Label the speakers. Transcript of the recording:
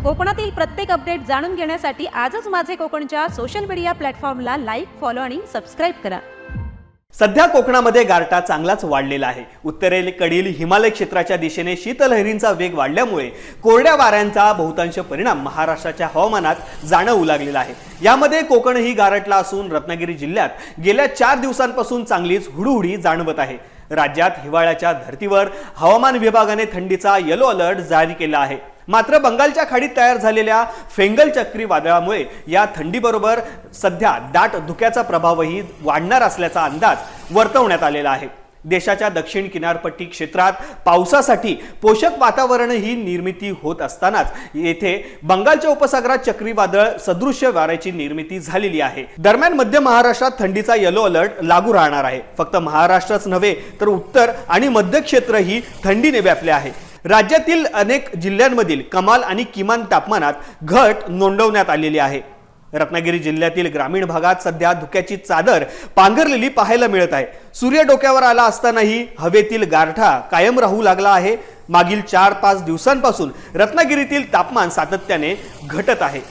Speaker 1: कोकणातील प्रत्येक अपडेट जाणून घेण्यासाठी आजच माझे कोकणच्या सोशल मीडिया प्लॅटफॉर्मला लाईक, फॉलो आणि सबस्क्राईब करा।
Speaker 2: सध्या कोकणामध्ये गारठा चांगलाच वाढलेला आहे। उत्तरेकडील हिमालय क्षेत्राच्या दिशेने शीतलहरींचा वेग वाढल्यामुळे कोरड्या वाऱ्यांचा बहुतांश परिणाम महाराष्ट्राच्या हवामानात जाणवू लागलेला आहे। यामध्ये कोकणही गारठला असून रत्नागिरी जिल्ह्यात गेल्या 4 दिवसांपासून चांगलीच हुडहुडी जाणवत आहे। राज्यात हिवाळ्याच्या धर्तीवर हवामान विभागाने थंडीचा येलो अलर्ट जारी केला आहे। मात्र बंगालच्या खाडीत तयार झालेल्या फेंगल चक्रीवादळामुळे या थंडीबरोबर सध्या दाट धुक्याचा प्रभावही वाढणार असल्याचा अंदाज वर्तवण्यात आलेला आहे। देशाच्या दक्षिण किनारपट्टी क्षेत्रात पावसासाठी पोषक वातावरणही निर्मिती होत असतानाच येथे बंगालच्या उपसागरात चक्रीवादळ सदृश्य वाऱ्याची निर्मिती झालेली आहे। दरम्यान मध्य महाराष्ट्रात थंडीचा येलो अलर्ट लागू राहणार आहे। फक्त महाराष्ट्रच नव्हे तर उत्तर आणि मध्य क्षेत्रही थंडीने व्यापले आहे। राज्यातील अनेक जिल्ह्यांमधील कमाल आणि किमान तापमानात घट नोंदवण्यात आलेली आहे। रत्नागिरी जिल्ह्यातील ग्रामीण भागात सध्या धुक्याची चादर पांघरलेली पाहायला मिळत आहे। सूर्य डोक्यावर आला असतानाही हवेतील गारठा कायम राहू लागला आहे। मागील 4-5 दिवसांपासून रत्नागिरीतील तापमान सातत्याने घटत आहे।